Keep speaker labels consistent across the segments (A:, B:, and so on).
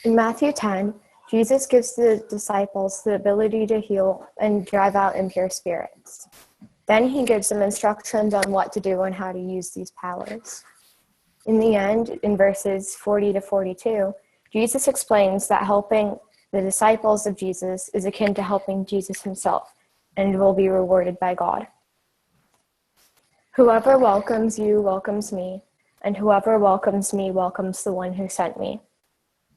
A: In Matthew 10, Jesus gives the disciples the ability to heal and drive out impure spirits. Then he gives them instructions on what to do and how to use these powers. In the end, in verses 40 to 42, Jesus explains that helping the disciples of Jesus is akin to helping Jesus himself and will be rewarded by God. Whoever welcomes you welcomes me, and whoever welcomes me welcomes the one who sent me.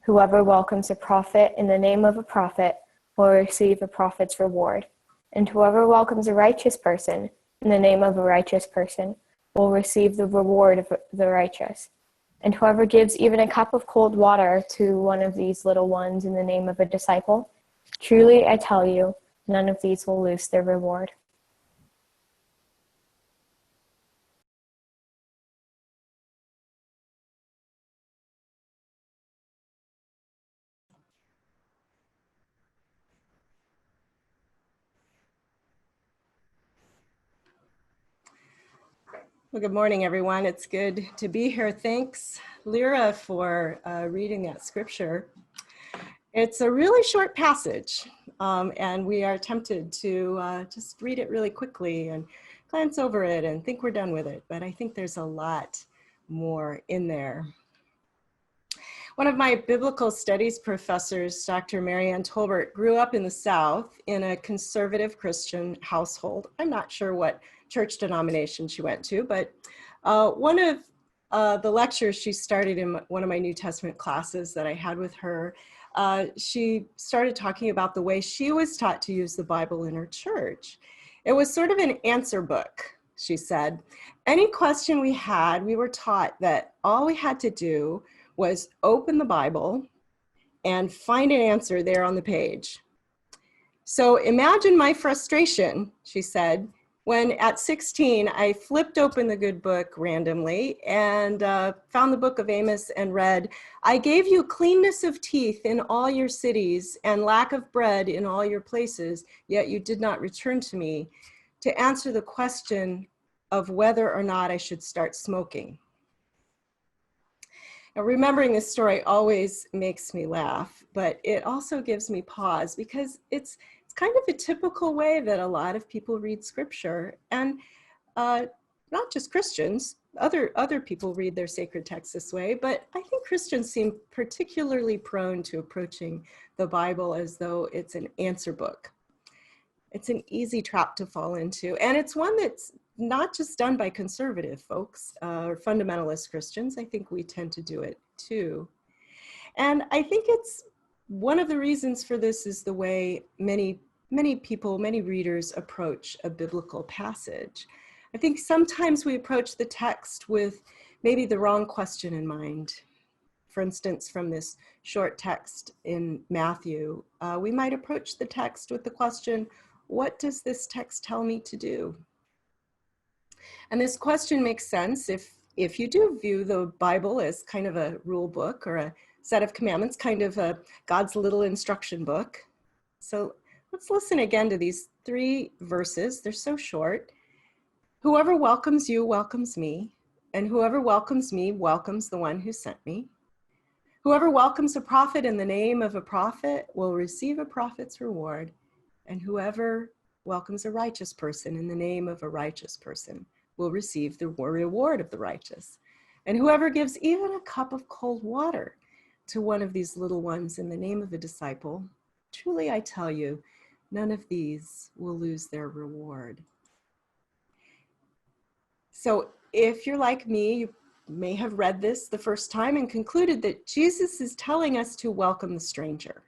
A: Whoever welcomes a prophet in the name of a prophet will receive a prophet's reward, and whoever welcomes a righteous person in the name of a righteous person will receive the reward of the righteous. And whoever gives even a cup of cold water to one of these little ones in the name of a disciple, truly I tell you, none of these will lose their reward.
B: Well, good morning, everyone. It's good to be here. Thanks, Lyra, for reading that scripture. It's a really short passage, and we are tempted to just read it really quickly and glance over it and think we're done with it. But I think there's a lot more in there. One of my biblical studies professors, Dr. Marianne Tolbert, grew up in the South in a conservative Christian household. I'm not sure what church denomination she went to, but one of the lectures she started in one of my New Testament classes that I had with her, she started talking about the way she was taught to use the Bible in her church. It was sort of an answer book, she said. Any question we had, we were taught that all we had to do was open the Bible and find an answer there on the page. So imagine my frustration, she said, when at 16, I flipped open the good book randomly and found the book of Amos and read, I gave you cleanness of teeth in all your cities and lack of bread in all your places, yet you did not return to me to answer the question of whether or not I should start smoking. Now, remembering this story always makes me laugh, but it also gives me pause because it's kind of a typical way that a lot of people read scripture, and not just Christians, other people read their sacred texts this way, but I think Christians seem particularly prone to approaching the Bible as though it's an answer book. It's an easy trap to fall into, and it's one that's not just done by conservative folks or fundamentalist Christians. I think we tend to do it too. And I think it's one of the reasons for this is the way many people, many readers approach a biblical passage. I think sometimes we approach the text with maybe the wrong question in mind. For instance, from this short text in Matthew, we might approach the text with the question, what does this text tell me to do? And this question makes sense if you do view the Bible as kind of a rule book or a set of commandments, kind of a God's little instruction book. So let's listen again to these 3 verses. They're so short. Whoever welcomes you welcomes me, and whoever welcomes me welcomes the one who sent me. Whoever welcomes a prophet in the name of a prophet will receive a prophet's reward, and whoever welcomes a righteous person in the name of a righteous person will receive the reward of the righteous. And whoever gives even a cup of cold water to one of these little ones in the name of a disciple, truly I tell you, none of these will lose their reward. So if you're like me, you may have read this the first time and concluded that Jesus is telling us to welcome the stranger.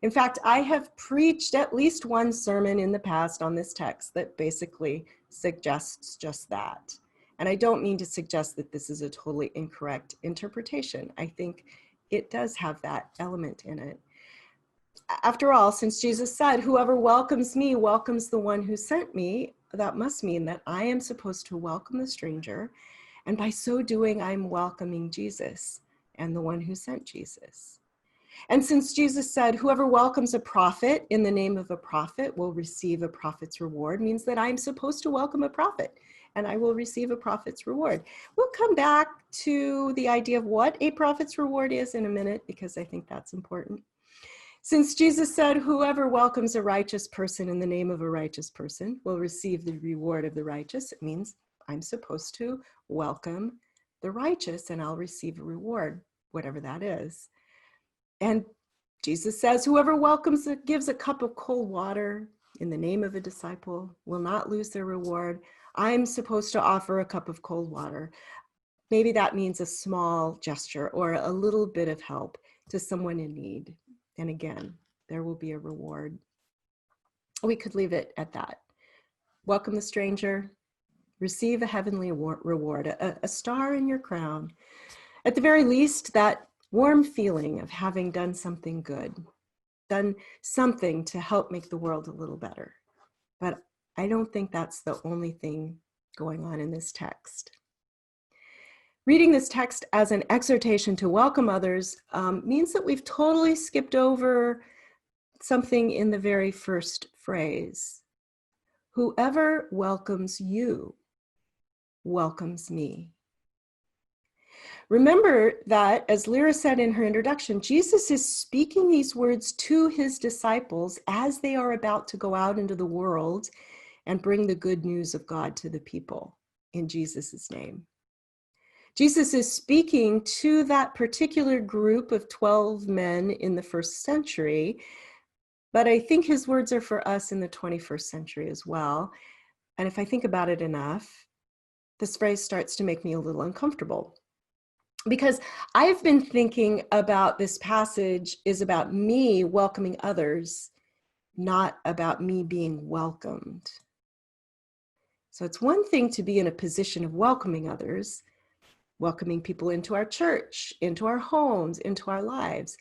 B: In fact, I have preached at least one sermon in the past on this text that basically suggests just that. And I don't mean to suggest that this is a totally incorrect interpretation. I think it does have that element in it. After all, since Jesus said, whoever welcomes me welcomes the one who sent me, that must mean that I am supposed to welcome the stranger. And by so doing, I'm welcoming Jesus and the one who sent Jesus. And since Jesus said, whoever welcomes a prophet in the name of a prophet will receive a prophet's reward, means that I'm supposed to welcome a prophet and I will receive a prophet's reward. We'll come back to the idea of what a prophet's reward is in a minute, because I think that's important. Since Jesus said, whoever welcomes a righteous person in the name of a righteous person will receive the reward of the righteous, it means I'm supposed to welcome the righteous and I'll receive a reward, whatever that is. And Jesus says, whoever gives a cup of cold water in the name of a disciple will not lose their reward. I'm supposed to offer a cup of cold water. Maybe that means a small gesture or a little bit of help to someone in need. And again, there will be a reward. We could leave it at that. Welcome the stranger, receive a heavenly reward, a star in your crown. At the very least, that warm feeling of having done something good, done something to help make the world a little better. But I don't think that's the only thing going on in this text. Reading this text as an exhortation to welcome others means that we've totally skipped over something in the very first phrase. Whoever welcomes you welcomes me. Remember that, as Lyra said in her introduction, Jesus is speaking these words to his disciples as they are about to go out into the world and bring the good news of God to the people in Jesus' name. Jesus is speaking to that particular group of 12 men in the first century, but I think his words are for us in the 21st century as well. And if I think about it enough, this phrase starts to make me a little uncomfortable. Because I've been thinking about this passage is about me welcoming others, not about me being welcomed. So it's one thing to be in a position of welcoming others, welcoming people into our church, into our homes, into our lives.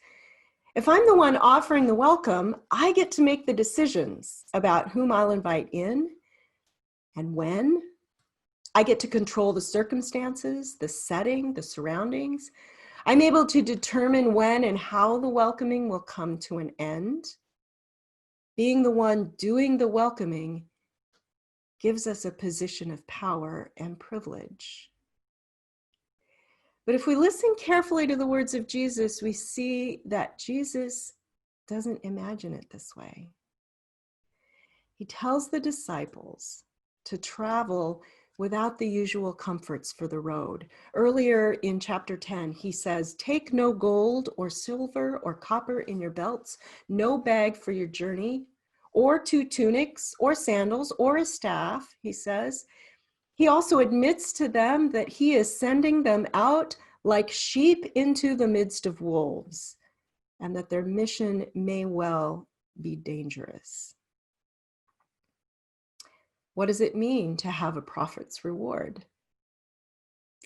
B: If I'm the one offering the welcome, I get to make the decisions about whom I'll invite in and when. I get to control the circumstances, the setting, the surroundings. I'm able to determine when and how the welcoming will come to an end. Being the one doing the welcoming gives us a position of power and privilege. But if we listen carefully to the words of Jesus, we see that Jesus doesn't imagine it this way. He tells the disciples to travel without the usual comforts for the road. Earlier in chapter 10, he says, take no gold or silver or copper in your belts, no bag for your journey, or 2 tunics or sandals or a staff, he says. He also admits to them that he is sending them out like sheep into the midst of wolves, and that their mission may well be dangerous. What does it mean to have a prophet's reward?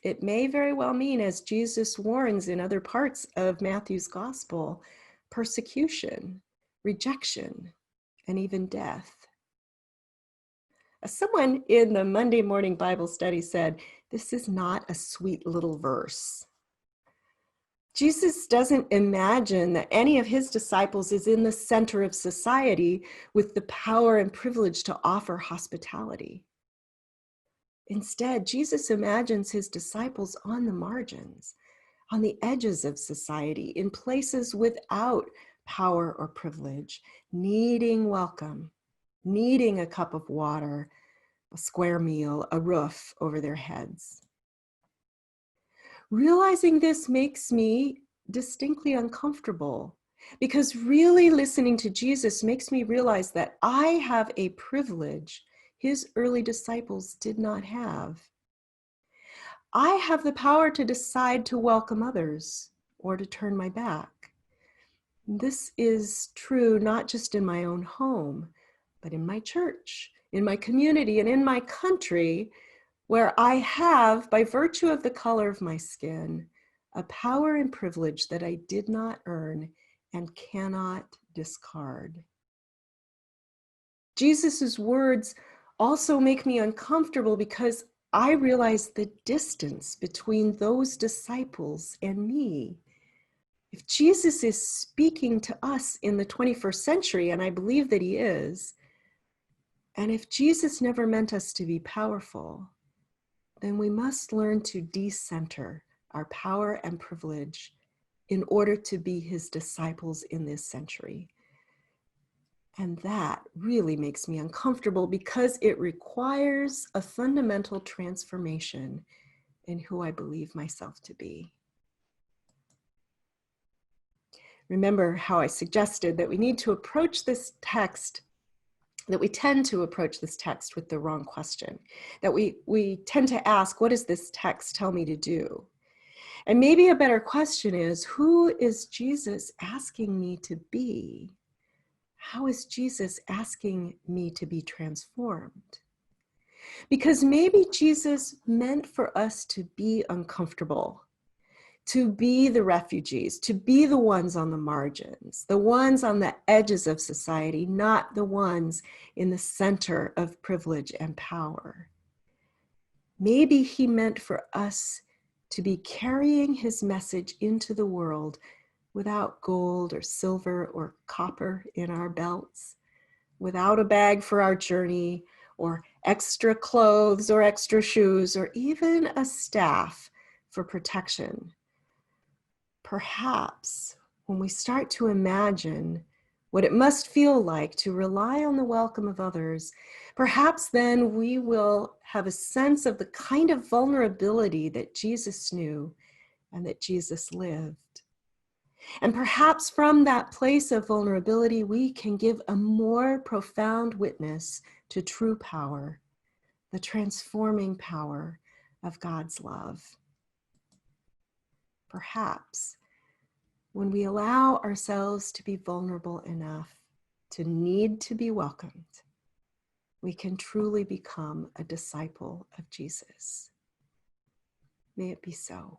B: It may very well mean, as Jesus warns in other parts of Matthew's gospel, persecution, rejection, and even death. Someone in the Monday morning Bible study said, this is not a sweet little verse. Jesus doesn't imagine that any of his disciples is in the center of society with the power and privilege to offer hospitality. Instead, Jesus imagines his disciples on the margins, on the edges of society, in places without power or privilege, needing welcome, needing a cup of water, a square meal, a roof over their heads. Realizing this makes me distinctly uncomfortable, because really listening to Jesus makes me realize that I have a privilege his early disciples did not have. I have the power to decide to welcome others or to turn my back. This is true not just in my own home, but in my church, in my community, and in my country, where I have, by virtue of the color of my skin, a power and privilege that I did not earn and cannot discard. Jesus's words also make me uncomfortable because I realize the distance between those disciples and me. If Jesus is speaking to us in the 21st century, and I believe that he is, and if Jesus never meant us to be powerful, then we must learn to decenter our power and privilege in order to be his disciples in this century. And that really makes me uncomfortable because it requires a fundamental transformation in who I believe myself to be. Remember how I suggested that we need to approach this text, that we tend to approach this text with the wrong question, that we tend to ask, what does this text tell me to do? And maybe a better question is, who is Jesus asking me to be? How is Jesus asking me to be transformed? Because maybe Jesus meant for us to be uncomfortable, to be the refugees, to be the ones on the margins, the ones on the edges of society, not the ones in the center of privilege and power. Maybe he meant for us to be carrying his message into the world without gold or silver or copper in our belts, without a bag for our journey, or extra clothes or extra shoes, or even a staff for protection. Perhaps when we start to imagine what it must feel like to rely on the welcome of others, perhaps then we will have a sense of the kind of vulnerability that Jesus knew and that Jesus lived. And perhaps from that place of vulnerability, we can give a more profound witness to true power, the transforming power of God's love. Perhaps when we allow ourselves to be vulnerable enough to need to be welcomed, we can truly become a disciple of Jesus. May it be so.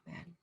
B: Amen.